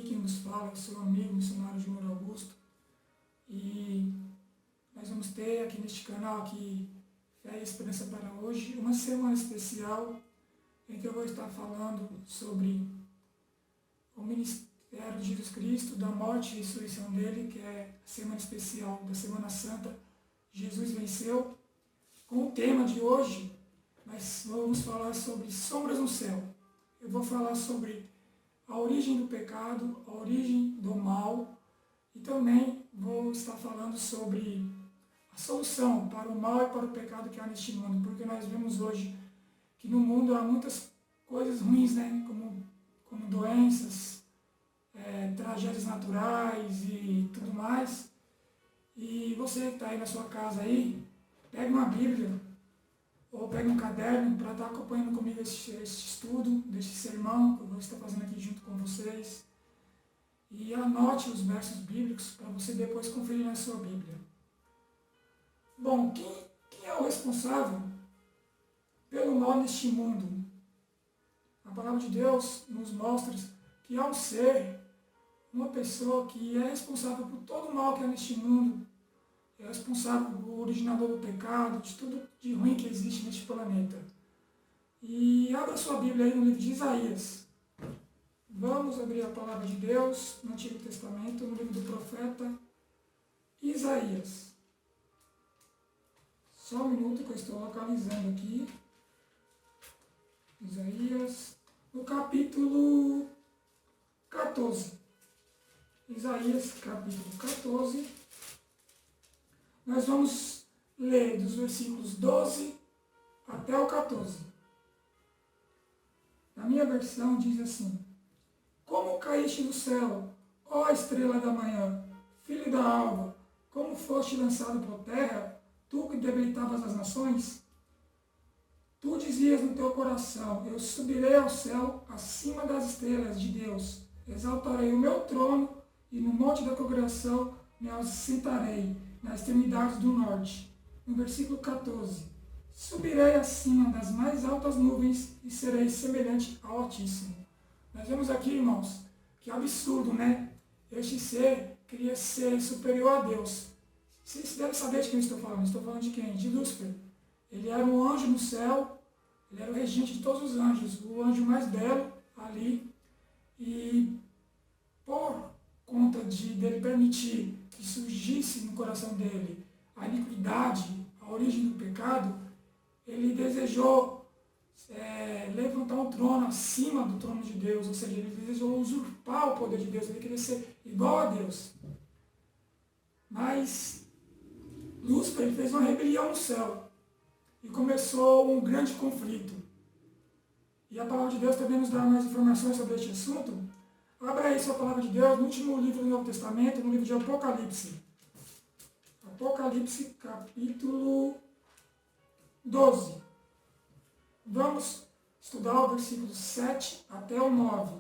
quem vos fala, seu amigo, missionário Júnior Augusto. E nós vamos ter aqui neste canal, aqui, Fé e Esperança para hoje, uma semana especial em que eu vou estar falando sobre o ministério de Jesus Cristo, da morte e ressurreição dele, que é a semana especial da Semana Santa, Jesus venceu. Com o tema de hoje, nós vamos falar sobre sombras no céu. Eu vou falar sobre a origem do pecado, a origem do mal, e também vou estar falando sobre a solução para o mal e para o pecado que há neste mundo, porque nós vemos hoje que no mundo há muitas coisas ruins, né? como doenças, tragédias naturais e tudo mais. E você que está aí na sua casa aí, pega uma Bíblia ou pega um caderno para estar acompanhando comigo este estudo, deste sermão que eu vou estar fazendo aqui junto com vocês. E anote os versos bíblicos para você depois conferir na sua Bíblia. Bom, quem é o responsável pelo mal neste mundo? A palavra de Deus nos mostra que há um ser, uma pessoa que é responsável por todo o mal que há neste mundo, é responsável por originador do pecado, de tudo de ruim que existe neste planeta. E abra sua Bíblia aí no livro de Isaías. Vamos abrir a palavra de Deus no Antigo Testamento, no livro do profeta Isaías. Só um minuto que eu estou localizando aqui. Isaías, no capítulo 14. Isaías, capítulo 14. Nós vamos ler dos versículos 12 até o 14. Na minha versão diz assim: Como caíste do céu, ó estrela da manhã, filho da alva, como foste lançado por terra, tu que debilitavas as nações? Tu dizias no teu coração: Eu subirei ao céu, acima das estrelas de Deus. Exaltarei o meu trono, e no monte da congregação me assentarei, nas extremidades do norte. No versículo 14. Subirei acima das mais altas nuvens, e serei semelhante ao Altíssimo. Nós vemos aqui, irmãos, que absurdo, né? Este ser queria ser superior a Deus. Vocês devem saber de quem eu estou falando. Estou falando de quem? De Lúcifer. Ele era um anjo no céu, ele era o regente de todos os anjos, o anjo mais belo ali. E por conta dele permitir que surgisse no coração dele a iniquidade, a origem do pecado, ele desejou levantar um trono acima do trono de Deus, ou seja, ele desejou usurpar o poder de Deus, ele queria ser igual a Deus. Mas Lúcifer fez uma rebelião no céu e começou um grande conflito. E a palavra de Deus também nos dá mais informações sobre este assunto. Abra aí sua palavra de Deus no último livro do Novo Testamento, no livro de Apocalipse. Apocalipse, capítulo 12. Vamos estudar o versículo 7 até o 9,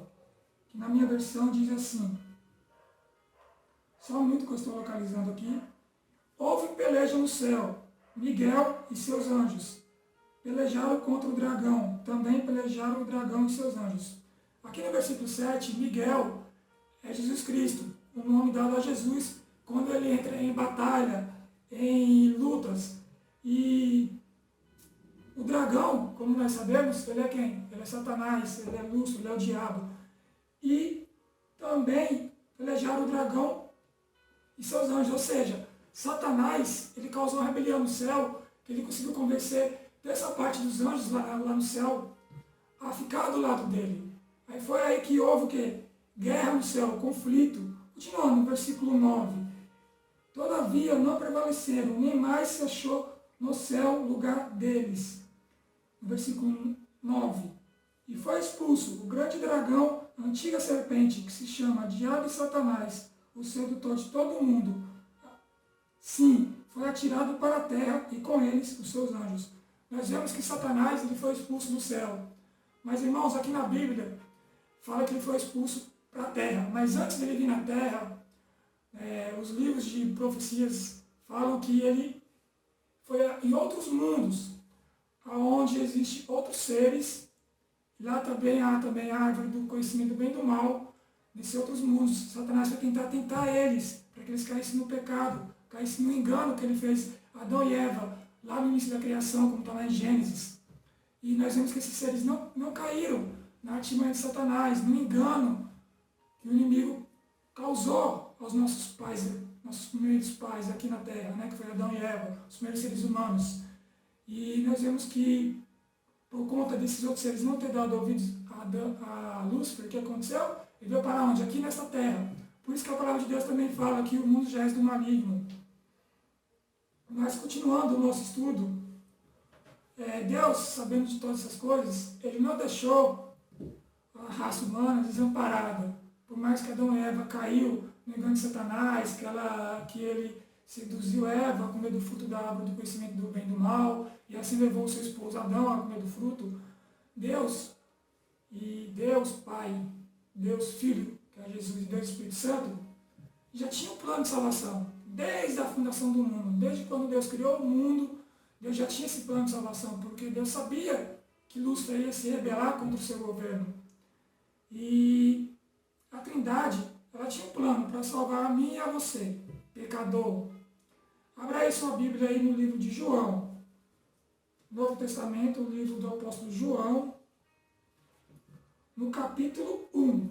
que na minha versão diz assim. Só um minuto que eu estou localizando aqui. Houve peleja no céu. Miguel e seus anjos pelejaram contra o dragão. Também pelejaram o dragão e seus anjos. Aqui no versículo 7, Miguel é Jesus Cristo, o nome dado a Jesus quando ele entra em batalha, em lutas. E o dragão, como nós sabemos, ele é quem? Ele é Satanás, ele é Lúcifer, ele é o diabo. E também pelejaram o dragão e seus anjos, ou seja, Satanás, ele causou uma rebelião no céu, que ele conseguiu convencer dessa parte dos anjos lá no céu a ficar do lado dele. Aí foi aí que houve o quê? Guerra no céu, conflito. Continuando no versículo 9. Todavia não prevaleceram, nem mais se achou no céu lugar deles. No versículo 9. E foi expulso o grande dragão, a antiga serpente, que se chama Diabo e Satanás, o sedutor de todo o mundo. Sim, foi atirado para a terra e com eles os seus anjos. Nós vemos que Satanás ele foi expulso do céu. Mas, irmãos, aqui na Bíblia, fala que ele foi expulso para a terra. Mas antes dele vir na terra, os livros de profecias falam que ele foi em outros mundos, onde existem outros seres. Lá também há a árvore do conhecimento do bem e do mal. nesses outros mundos. Satanás vai tentar eles, para que eles caíssem no pecado, caíssem no engano que ele fez Adão e Eva, lá no início da criação, como está lá em Gênesis. E nós vemos que esses seres não caíram na artimanha de Satanás, no engano que o inimigo causou aos nossos pais, nossos primeiros pais aqui na Terra, né, que foi Adão e Eva, os primeiros seres humanos. E nós vemos que, por conta desses outros seres não ter dado ouvidos a Lúcifer, o que aconteceu? Ele veio para onde? Aqui nessa Terra. Por isso que a palavra de Deus também fala que o mundo já é do maligno. Mas continuando o nosso estudo, Deus, sabendo de todas essas coisas, Ele não deixou a raça humana desamparada. Por mais que Adão e Eva caiu no engano de Satanás, que ele seduziu Eva a comer do fruto da árvore do conhecimento do bem e do mal, e assim levou o seu esposo Adão a comer do fruto, Deus Pai, Deus Filho, que é Jesus, e Deus Espírito Santo, já tinha um plano de salvação, desde a fundação do mundo, desde quando Deus criou o mundo, Deus já tinha esse plano de salvação, porque Deus sabia que Lúcifer ia se rebelar contra o seu governo. E a Trindade, ela tinha um plano para salvar a mim e a você, pecador. Abra aí sua Bíblia aí no livro de João, Novo Testamento, o livro do apóstolo João, no capítulo 1.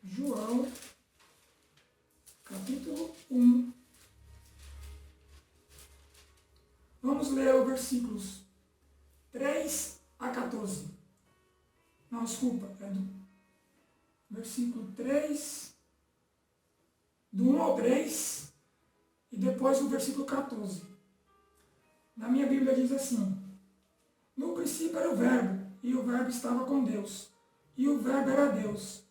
João, capítulo 1. Vamos ler os versículos 3 a 14. Não, desculpa, é do versículo 3, do 1 ao 3, e depois o versículo 14. Na minha Bíblia diz assim: no princípio era o Verbo, e o Verbo estava com Deus, e o Verbo era Deus.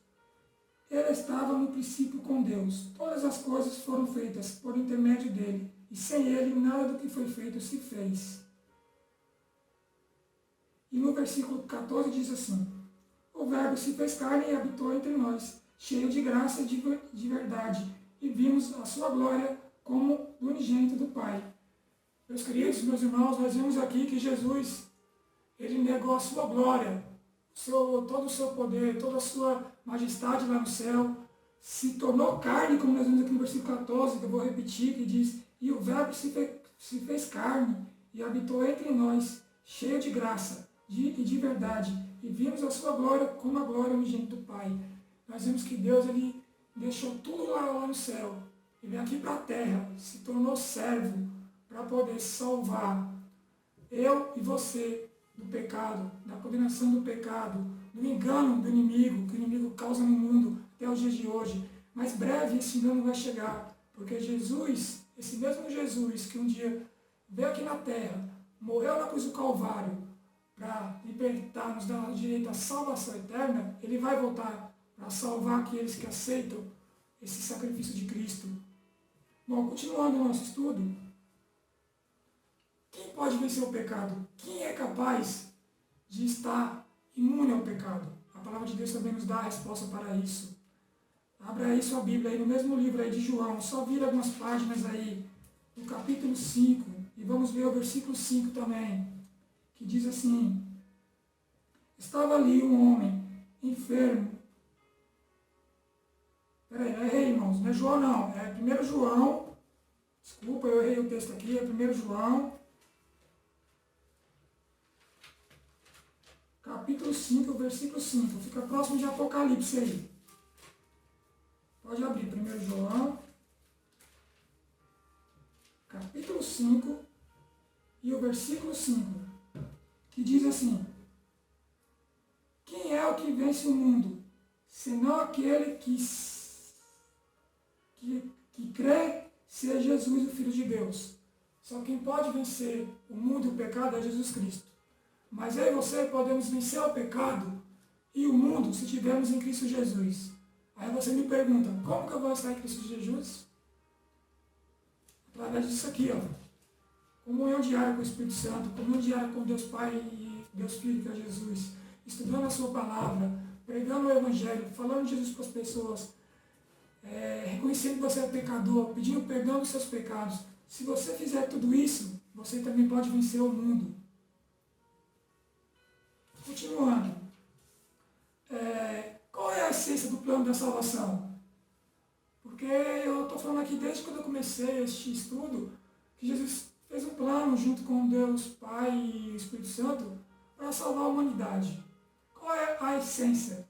Ele estava no princípio com Deus. Todas as coisas foram feitas por intermédio dele, e sem ele nada do que foi feito se fez. E no versículo 14 diz assim: o Verbo se fez carne e habitou entre nós, cheio de graça e de verdade, e vimos a sua glória como do unigênito do Pai. Meus queridos, meus irmãos, nós vimos aqui que Jesus, ele negou a sua glória, todo o seu poder, toda a sua majestade lá no céu, se tornou carne, como nós vemos aqui no versículo 14, que eu vou repetir, que diz: e o Verbo se fez carne e habitou entre nós, cheio de graça e de verdade, e vimos a sua glória como a glória unigênita do Pai. Nós vemos que Deus, ele deixou tudo lá no céu, e veio aqui para a terra, se tornou servo para poder salvar eu e você do pecado, da condenação do pecado, do engano do inimigo, que o inimigo causa no mundo até os dias de hoje. Mas breve esse engano vai chegar, porque Jesus, esse mesmo Jesus que um dia veio aqui na terra, morreu na cruz do Calvário, para libertar-nos, dar direito à salvação eterna, ele vai voltar para salvar aqueles que aceitam esse sacrifício de Cristo. Bom, continuando o nosso estudo, quem pode vencer o pecado? Quem é capaz de estar imune ao pecado? A palavra de Deus também nos dá a resposta para isso. Abra aí sua Bíblia, aí no mesmo livro aí de João, só vira algumas páginas aí, no capítulo 5, e vamos ver o versículo 5 também, que diz assim: estava ali um homem enfermo. Peraí, eu errei, irmãos, não é João não, é 1 João, desculpa, eu errei o texto aqui, é 1 João, capítulo 5, versículo 5, fica próximo de Apocalipse aí. Pode abrir, 1 João, capítulo 5, e o versículo 5, que diz assim: quem é o que vence o mundo, senão aquele que crê ser Jesus, o Filho de Deus? Só quem pode vencer o mundo e o pecado é Jesus Cristo. Mas eu e você podemos vencer o pecado e o mundo se estivermos em Cristo Jesus. Aí você me pergunta, como que eu vou estar em Cristo Jesus? Através disso aqui, ó. Comunhão diária com o Espírito Santo, comunhão diária com Deus Pai e Deus Filho, que é Jesus. Estudando a sua palavra, pregando o Evangelho, falando de Jesus para as pessoas, reconhecendo que você é pecador, pedindo perdão dos seus pecados. Se você fizer tudo isso, você também pode vencer o mundo. Continuando. Qual é a essência do plano da salvação? Porque eu estou falando aqui desde quando eu comecei este estudo, que Jesus fez um plano junto com Deus Pai e o Espírito Santo para salvar a humanidade. Qual é a essência?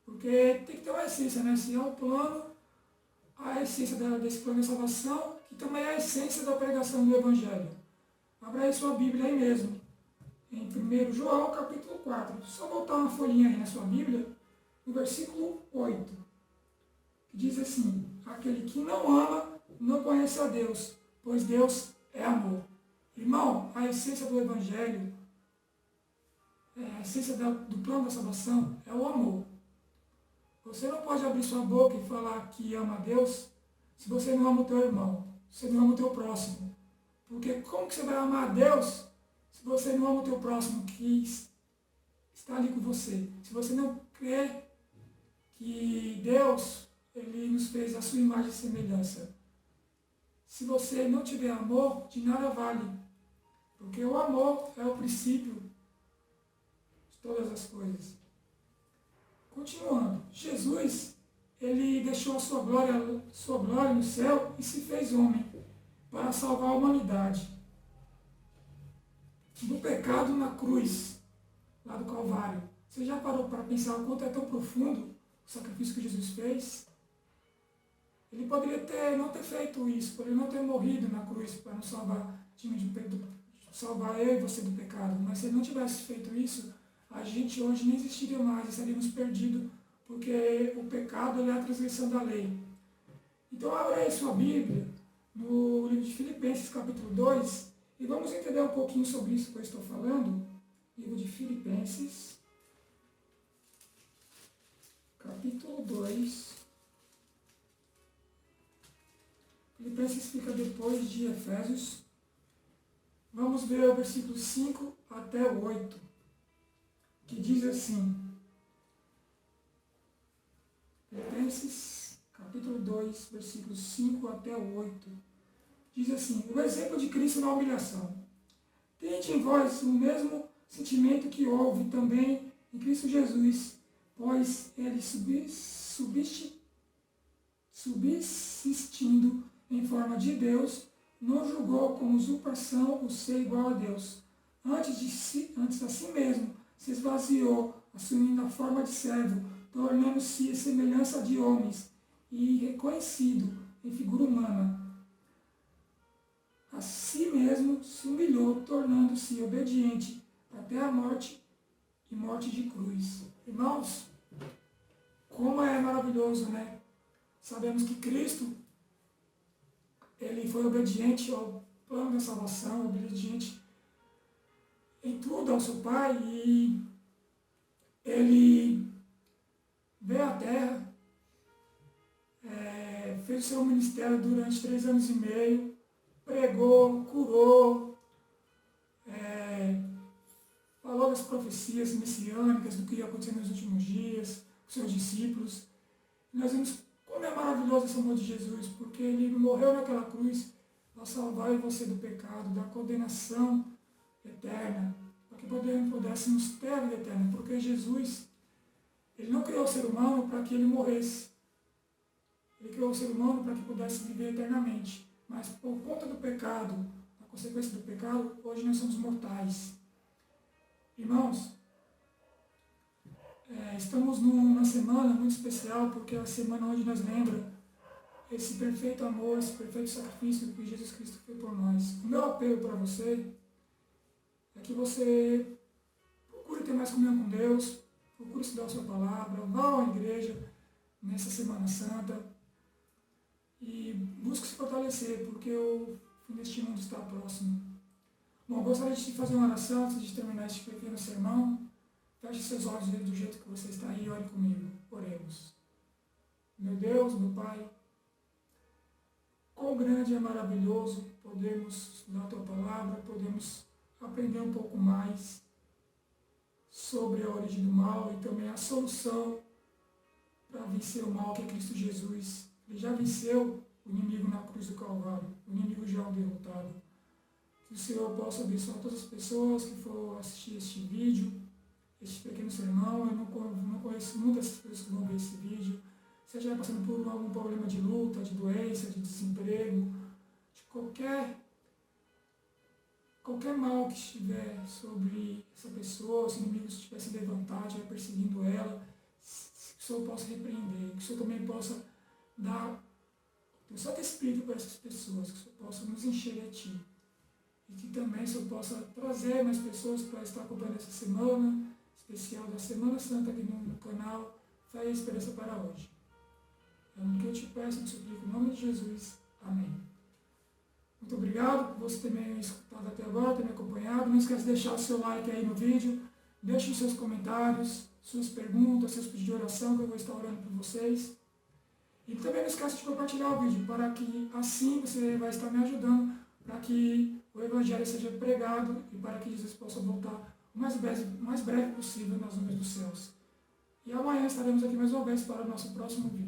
Porque tem que ter uma essência, né? Se é o plano, a essência desse plano de salvação, que também é a essência da pregação do Evangelho. Abra aí sua Bíblia aí mesmo, em 1 João capítulo 4. Só voltar uma folhinha aí na sua Bíblia, no versículo 8, que diz assim: aquele que não ama não conhece a Deus, pois Deus é amor. Irmão, a essência do Evangelho, a essência do plano da salvação é o amor. Você não pode abrir sua boca e falar que ama a Deus se você não ama o teu irmão, se você não ama o teu próximo. Porque como que você vai amar a Deus se você não ama o teu próximo que está ali com você? Se você não crê que Deus, Ele nos fez a sua imagem e semelhança. Se você não tiver amor, de nada vale. Porque o amor é o princípio de todas as coisas. Continuando, Jesus, ele deixou a sua glória no céu e se fez homem para salvar a humanidade do pecado na cruz, lá do Calvário. Você já parou para pensar o quanto é tão profundo o sacrifício que Jesus fez? Ele poderia não ter feito isso, poderia não ter morrido na cruz para nos salvar, salvar eu e você do pecado. Mas se ele não tivesse feito isso, a gente hoje nem existiria mais, estaríamos perdidos, porque o pecado é a transgressão da lei. Então abra aí sua Bíblia, no livro de Filipenses, capítulo 2, e vamos entender um pouquinho sobre isso que eu estou falando. Livro de Filipenses, capítulo 2. Filipenses fica depois de Efésios. Vamos ver o versículo 5 até o 8, que diz assim. Filipenses, capítulo 2, versículos 5 até o 8. Diz assim: o exemplo de Cristo na humilhação. Tende em vós o mesmo sentimento que houve também em Cristo Jesus, pois ele subsistindo em forma de Deus, não julgou como usurpação o ser igual a Deus. Antes a si mesmo se esvaziou, assumindo a forma de servo, tornando-se semelhança de homens, e reconhecido em figura humana. A si mesmo se humilhou, tornando-se obediente até a morte e morte de cruz. Irmãos, como é maravilhoso, né? Sabemos que Cristo, ele foi obediente ao plano da salvação, obediente em tudo ao seu Pai, e ele veio à Terra, fez o seu ministério durante 3 anos e meio, pregou, curou, falou das profecias messiânicas, do que ia acontecer nos últimos dias, com seus discípulos. E nós vemos como é maravilhoso esse amor de Jesus, porque ele morreu naquela cruz para salvar você do pecado, da condenação eterna, para que pudéssemos ter a vida eterna, porque Jesus, ele não criou o ser humano para que ele morresse. Ele criou o ser humano para que pudesse viver eternamente. Mas por conta do pecado, a consequência do pecado, hoje nós somos mortais. Irmãos, estamos numa semana muito especial, porque é a semana onde nós lembramos esse perfeito amor, esse perfeito sacrifício que Jesus Cristo fez por nós. O meu apelo para você é que você procure ter mais comunhão com Deus, procure estudar a sua palavra, vá à igreja nessa Semana Santa e busque se fortalecer, porque o fim deste mundo está próximo. Bom, eu gostaria de fazer uma oração antes de terminar este pequeno sermão. Feche seus olhos do jeito que você está aí e ore comigo. Oremos. Meu Deus, meu Pai, quão grande e maravilhoso podemos estudar a Tua Palavra, podemos aprender um pouco mais sobre a origem do mal e também a solução para vencer o mal, que é Cristo Jesus. Ele já venceu o inimigo na cruz do Calvário, o inimigo já é um derrotado. Que o Senhor possa abençoar todas as pessoas que for assistir este vídeo este pequeno sermão. Eu não conheço muitas pessoas que vão ver esse vídeo. Você já passando por algum problema de luta, de doença, de desemprego, de qualquer mal que estiver sobre essa pessoa, se o inimigo estiver se levantado, estiver perseguindo ela, que o Senhor possa repreender, que o Senhor também possa dar o Santo Espírito para essas pessoas, que o Senhor possa nos encher de Ti. E que também o Senhor possa trazer mais pessoas para estar acompanhando essa semana especial da Semana Santa aqui no canal Fé e Esperança para hoje. É o que eu te peço e te suplico em nome de Jesus. Amém. Muito obrigado por você ter me escutado até agora, ter me acompanhado. Não esqueça de deixar o seu like aí no vídeo. Deixe os seus comentários, suas perguntas, seus pedidos de oração, que eu vou estar orando por vocês. E também não esqueça de compartilhar o vídeo, para que assim você vai estar me ajudando, para que o Evangelho seja pregado e para que Jesus possa voltar o mais breve possível nas nuvens dos céus. E amanhã estaremos aqui mais uma vez para o nosso próximo vídeo.